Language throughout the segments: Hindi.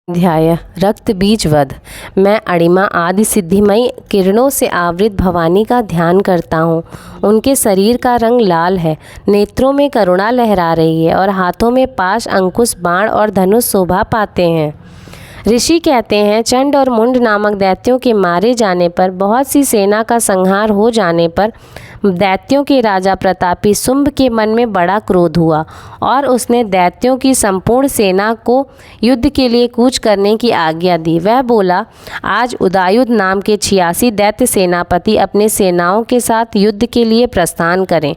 अध्याय रक्त बीज वध। मैं अणिमा आदि सिद्धिमयी किरणों से आवृत भवानी का ध्यान करता हूँ। उनके शरीर का रंग लाल है, नेत्रों में करुणा लहरा रही है और हाथों में पाश, अंकुश, बाण और धनुष शोभा पाते हैं। ऋषि कहते हैं, चंड और मुंड नामक दैत्यों के मारे जाने पर, बहुत सी सेना का संहार हो जाने पर दैत्यों के राजा प्रतापी शुंभ के मन में बड़ा क्रोध हुआ और उसने दैत्यों की संपूर्ण सेना को युद्ध के लिए कूच करने की आज्ञा दी। वह बोला, आज उदायुध नाम के 86 दैत्य सेनापति अपने सेनाओं के साथ युद्ध के लिए प्रस्थान करें।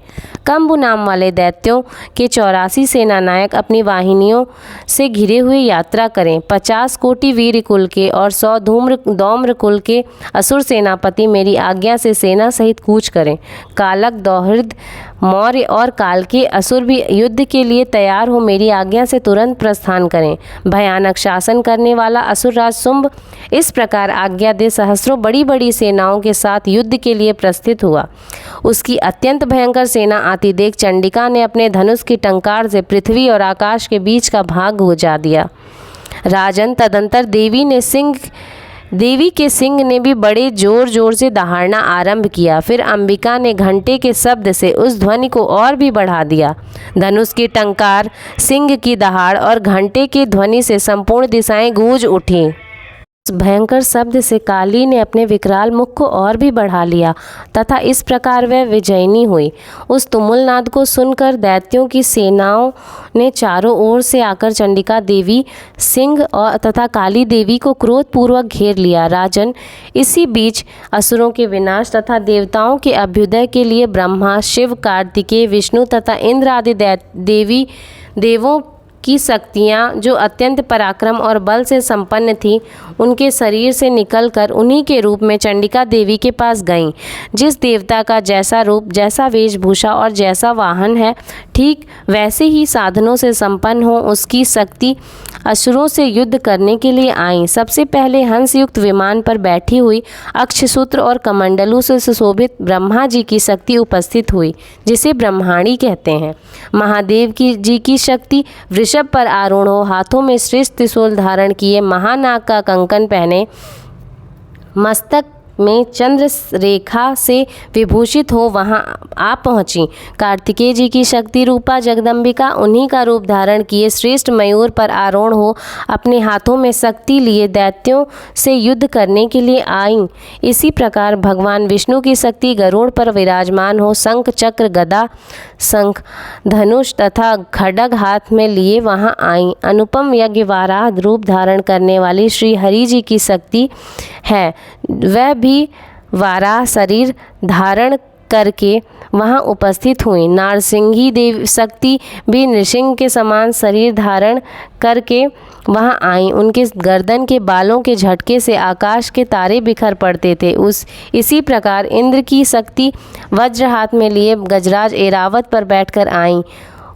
कंबु नाम वाले दैत्यों के 84 सेना नायक अपनी वाहिनियों से घिरे हुए यात्रा करें। 50 कोटि वीर कुल के और 100 दौम्र कुल के असुर सेनापति मेरी आज्ञा से सेना सहित कूच करें। कालक, दौहिर्द, मौर्य और काल के असुर भी युद्ध के लिए तैयार हो मेरी आज्ञा से तुरंत प्रस्थान करें। भयानक शासन करने वाला असुरराज शुंभ इस प्रकार आज्ञा दे सहस्रों बड़ी बड़ी सेनाओं के साथ युद्ध के लिए प्रस्थित हुआ। उसकी अत्यंत भयंकर सेना आती देख चंडिका ने अपने धनुष की टंकार से पृथ्वी और आकाश के बीच का भाग बुझा दिया। राजन, तदंतर देवी के सिंह ने भी बड़े जोर जोर से दहाड़ना आरंभ किया। फिर अंबिका ने घंटे के शब्द से उस ध्वनि को और भी बढ़ा दिया। धनुष की टंकार, सिंह की दहाड़ और घंटे की ध्वनि से संपूर्ण दिशाएं गूंज उठी। उस भयंकर शब्द से काली ने अपने विकराल मुख को और भी बढ़ा लिया तथा इस प्रकार वह विजयिनी हुई। उस तुमुल नाद को सुनकर दैत्यों की सेनाओं ने चारों ओर से आकर चंडिका देवी, सिंह और तथा काली देवी को क्रोधपूर्वक घेर लिया। राजन, इसी बीच असुरों के विनाश तथा देवताओं के अभ्युदय के लिए ब्रह्मा, शिव, कार्तिकेय, विष्णु तथा इंद्र आदि देवों की शक्तियाँ, जो अत्यंत पराक्रम और बल से संपन्न थीं, उनके शरीर से निकलकर उन्हीं के रूप में चंडिका देवी के पास गईं। जिस देवता का जैसा रूप, जैसा वेशभूषा और जैसा वाहन है, ठीक वैसे ही साधनों से संपन्न हो उसकी शक्ति असुरों से युद्ध करने के लिए आईं। सबसे पहले हंस युक्त विमान पर बैठी हुई अक्षसूत्र और कमंडलों से सुशोभित ब्रह्मा जी की शक्ति उपस्थित हुई, जिसे ब्रह्माणी कहते हैं। महादेव जी की शक्ति वृषभ पर आरूढ़ हो, हाथों में श्रेष्ठ त्रिशूल धारण किए, महानाग का कंकन पहने, मस्तक में चंद्र रेखा से विभूषित हो वहां आ पहुंची। कार्तिकेय जी की शक्ति रूपा जगदम्बिका उन्हीं का रूप धारण किए श्रेष्ठ मयूर पर आरोहण हो अपने हाथों में शक्ति लिए दैत्यों से युद्ध करने के लिए आईं। इसी प्रकार भगवान विष्णु की शक्ति गरुड़ पर विराजमान हो शंख, चक्र, गदा, शंख, धनुष तथा खड्ग हाथ में लिए वहां आईं। अनुपम यज्ञ वाराह रूप धारण करने वाली श्री हरि जी की शक्ति है, वह भी वाराह शरीर धारण करके वहां उपस्थित हुई। नारसिंही देवी शक्ति भी नृसिंह के समान शरीर धारण करके वहां आई। उनके गर्दन के बालों के झटके से आकाश के तारे बिखर पड़ते थे। इसी प्रकार इंद्र की शक्ति वज्र हाथ में लिए गजराज ऐरावत पर बैठकर आई।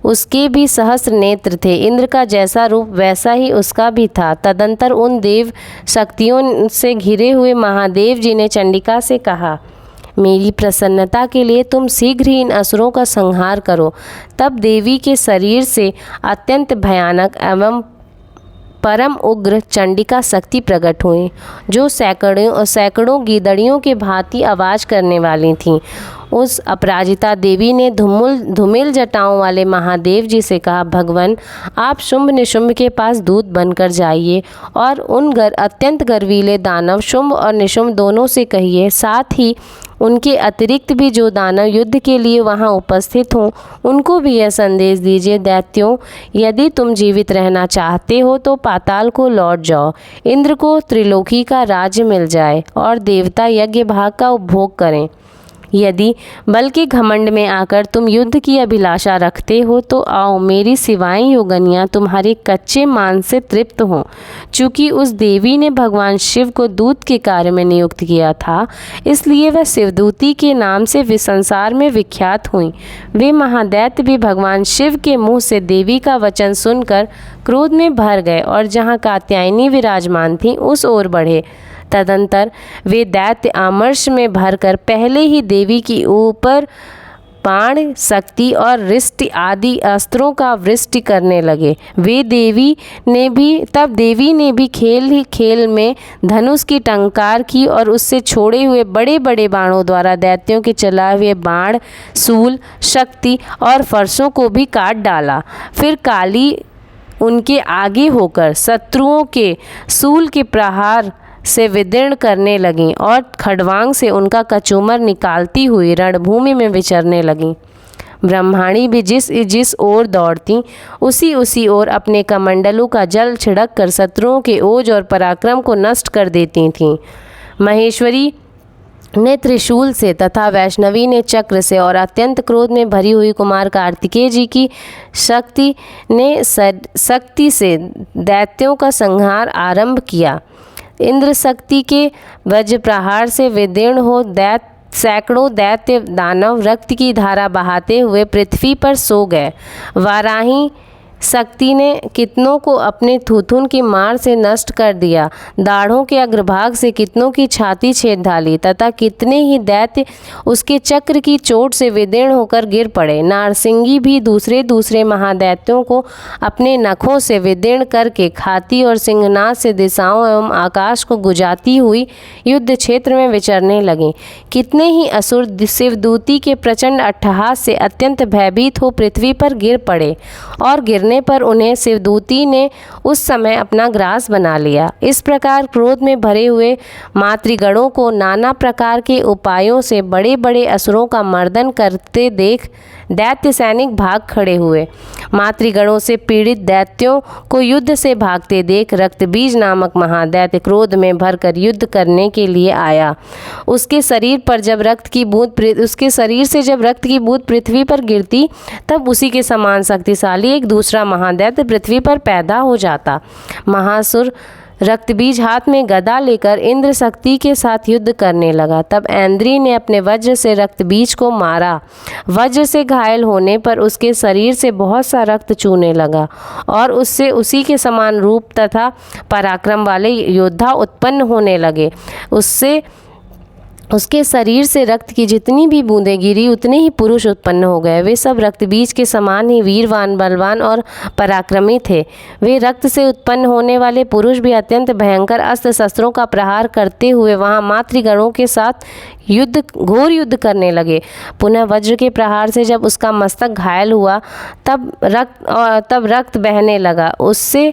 उसके भी सहस्र नेत्र थे। इंद्र का जैसा रूप वैसा ही उसका भी था। तदंतर उन देव शक्तियों से घिरे हुए महादेव जी ने चंडिका से कहा, मेरी प्रसन्नता के लिए तुम शीघ्र ही इन असुरों का संहार करो। तब देवी के शरीर से अत्यंत भयानक एवं परम उग्र चंडिका शक्ति प्रकट हुई, जो सैकड़ों गीदड़ियों के भांति आवाज करने वाली थीं। उस अपराजिता देवी ने धूमिल जटाओं वाले महादेव जी से कहा, भगवान, आप शुंभ निशुंभ के पास दूत बनकर जाइए और उन अत्यंत गर्वीले दानव शुंभ और निशुंभ दोनों से कहिए, साथ ही उनके अतिरिक्त भी जो दानव युद्ध के लिए वहां उपस्थित हों, उनको भी यह संदेश दीजिए, दैत्यों, यदि तुम जीवित रहना चाहते हो तो पाताल को लौट जाओ। इंद्र को त्रिलोकी का राज्य मिल जाए और देवता यज्ञ भाग का उपभोग करें। यदि बल के घमंड में आकर तुम युद्ध की अभिलाषा रखते हो तो आओ, मेरी सिवाएं योगनियाँ तुम्हारे कच्चे मांस से तृप्त हों। चूँकि उस देवी ने भगवान शिव को दूत के कार्य में नियुक्त किया था, इसलिए वह शिवदूती के नाम से संसार में विख्यात हुई। वे महादैत्य भी भगवान शिव के मुँह से देवी का वचन सुनकर क्रोध में भर गए और जहाँ कात्यायनी विराजमान थी उस ओर बढ़े। तदंतर वे दैत्य आमर्ष में भरकर पहले ही देवी की ऊपर बाण, शक्ति और रिष्टि आदि अस्त्रों का वृष्टि करने लगे। देवी ने भी खेल ही खेल में धनुष की टंकार की और उससे छोड़े हुए बड़े बड़े बाणों द्वारा दैत्यों के चलाए हुए बाण, शूल, शक्ति और फरसों को भी काट डाला। फिर काली उनके आगे होकर शत्रुओं के शूल के प्रहार से विदीर्ण करने लगीं और खड़वांग से उनका कचूमर निकालती हुई रणभूमि में विचरने लगीं। ब्रह्माणी भी जिस ओर दौड़ती उसी ओर अपने कमंडलों का जल छिड़क कर शत्रुओं के ओज और पराक्रम को नष्ट कर देती थीं। महेश्वरी ने त्रिशूल से तथा वैष्णवी ने चक्र से और अत्यंत क्रोध में भरी हुई कुमार कार्तिकेय जी की शक्ति से दैत्यों का संहार आरंभ किया। इंद्र शक्ति के वज्र प्रहार से विदीर्ण हो सैकड़ों दैत्य दानव रक्त की धारा बहाते हुए पृथ्वी पर सो गए। वाराही शक्ति ने कितनों को अपने थूथुन की मार से नष्ट कर दिया। दाढ़ों के अग्रभाग से कितनों की छाती छेद डाली तथा कितने ही दैत्य उसके चक्र की चोट से विदीर्ण होकर गिर पड़े। नारसिंगी भी दूसरे महादैत्यों को अपने नखों से विदीर्ण करके खाती और सिंहनाद से दिशाओं एवं आकाश को गुजाती हुई युद्ध क्षेत्र में विचरने लगीं। कितने ही असुर शिवदूती के प्रचंड अट्टहास से अत्यंत भयभीत हो पृथ्वी पर गिर पड़े और गिरने पर उन्हें शिवदूती ने उस समय अपना ग्रास बना लिया। इस प्रकार क्रोध में भरे हुए मातृगणों को नाना प्रकार के उपायों से बड़े बड़े असुरों का मर्दन करते देख दैत्य सैनिक भाग खड़े हुए। मातृगणों से पीड़ित दैत्यों को युद्ध से भागते देख रक्तबीज नामक महादैत्य क्रोध में भरकर युद्ध करने के लिए आया। उसके शरीर से जब रक्त की बूंद पृथ्वी पर गिरती तब उसी के समान शक्तिशाली एक दूसरा महादैत्य पृथ्वी पर पैदा हो जाता। महासुर रक्तबीज हाथ में गदा लेकर इंद्र शक्ति के साथ युद्ध करने लगा। तब ऐन्द्री ने अपने वज्र से रक्तबीज को मारा। वज्र से घायल होने पर उसके शरीर से बहुत सा रक्त चूने लगा और उससे उसी के समान रूप तथा पराक्रम वाले योद्धा उत्पन्न होने लगे। उसके शरीर से रक्त की जितनी भी बूंदें गिरी उतने ही पुरुष उत्पन्न हो गए। वे सब रक्तबीज के समान ही वीरवान, बलवान और पराक्रमी थे। वे रक्त से उत्पन्न होने वाले पुरुष भी अत्यंत भयंकर अस्त्र शस्त्रों का प्रहार करते हुए वहां मातृगणों के साथ घोर युद्ध करने लगे। पुनः वज्र के प्रहार से जब उसका मस्तक घायल हुआ तब रक्त बहने लगा। उससे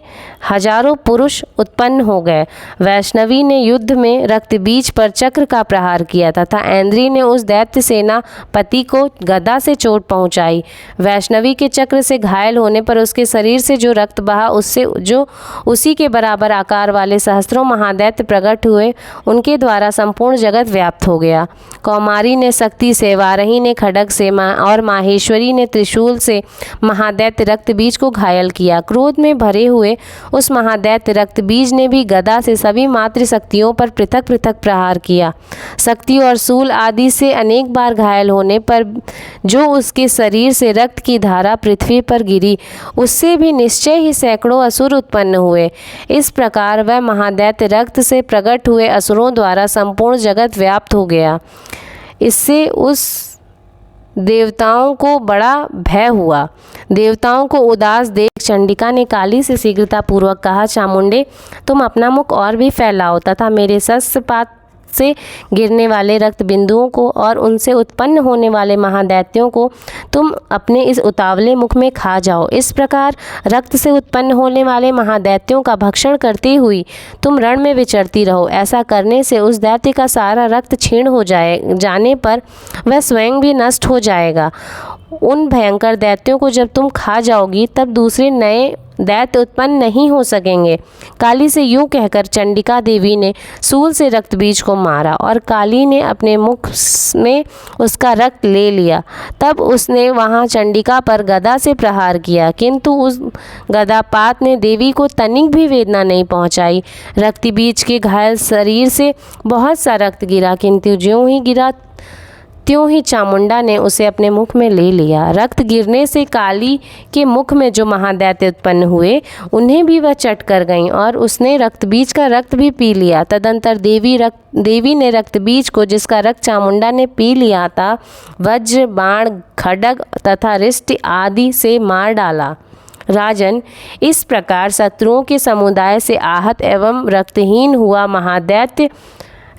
हजारों पुरुष उत्पन्न हो गए। वैष्णवी ने युद्ध में रक्तबीज पर चक्र का प्रहार किया तथा ऐन्द्री ने उस दैत्य सेनापति को गदा से चोट पहुंचाई। वैष्णवी के चक्र से घायल होने पर उसके शरीर से जो रक्त बहा उससे जो उसी के बराबर आकार वाले सहस्त्रों महादैत्य प्रकट हुए, उनके द्वारा संपूर्ण जगत व्याप्त हो गया। कौमारी ने शक्ति से, वाराही ने खड्ग से और माहेश्वरी ने त्रिशूल से महादैत्य रक्तबीज को घायल किया। क्रोध में भरे हुए उस महादैत्य रक्तबीज ने भी गदा से सभी मातृ शक्तियों पर पृथक पृथक प्रहार किया। शक्ति और शूल आदि से अनेक बार घायल होने पर जो उसके शरीर से रक्त की धारा पृथ्वी पर गिरी, उससे भी निश्चय ही सैकड़ों असुर उत्पन्न हुए। इस प्रकार वह महादैत्य रक्त से प्रकट हुए असुरों द्वारा संपूर्ण जगत व्याप्त हो गया। इससे उस देवताओं को बड़ा भय हुआ। देवताओं को उदास देख चंडिका ने काली से शीघ्रता पूर्वक कहा, चामुंडे, तुम अपना मुख और भी फैलाओ तथा मेरे शस्त्रपात से गिरने वाले रक्त बिंदुओं को और उनसे उत्पन्न होने वाले महादैत्यों को तुम अपने इस उतावले मुख में खा जाओ। इस प्रकार रक्त से उत्पन्न होने वाले महादैत्यों का भक्षण करते हुए तुम रण में विचरती रहो। ऐसा करने से उस दैत्य का सारा रक्त क्षीण हो जाने पर वह स्वयं भी नष्ट हो जाएगा। उन भयंकर दैत्यों को जब तुम खा जाओगी तब दूसरे नए दैत्य उत्पन्न नहीं हो सकेंगे। काली से यूं कहकर चंडिका देवी ने शूल से रक्तबीज को मारा और काली ने अपने मुख में उसका रक्त ले लिया। तब उसने वहां चंडिका पर गदा से प्रहार किया, किंतु उस गदापात ने देवी को तनिक भी वेदना नहीं पहुंचाई। रक्तबीज के घायल शरीर से बहुत सा रक्त गिरा, किंतु ज्यों ही गिरा त्यों ही चामुंडा ने उसे अपने मुख में ले लिया। रक्त गिरने से काली के मुख में जो महादैत्य उत्पन्न हुए उन्हें भी वह चट कर गईं और उसने रक्तबीज का रक्त भी पी लिया। तदंतर देवी ने रक्तबीज को, जिसका रक्त चामुंडा ने पी लिया था, वज्र, बाण, खड्ग तथा रिष्ट आदि से मार डाला। राजन, इस प्रकार शत्रुओं के समुदाय से आहत एवं रक्तहीन हुआ महादैत्य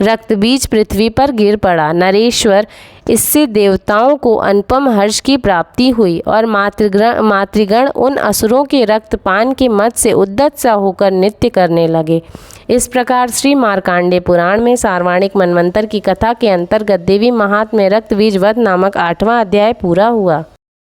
रक्तबीज पृथ्वी पर गिर पड़ा। नरेश्वर, इससे देवताओं को अनुपम हर्ष की प्राप्ति हुई और मातृगण उन असुरों के रक्तपान के मत से उद्यत सा होकर नृत्य करने लगे। इस प्रकार श्री मार्कांडेय पुराण में सार्वणिक मनवंतर की कथा के अंतर्गत देवी महात्म्य रक्तबीज वध नामक 8वां अध्याय पूरा हुआ।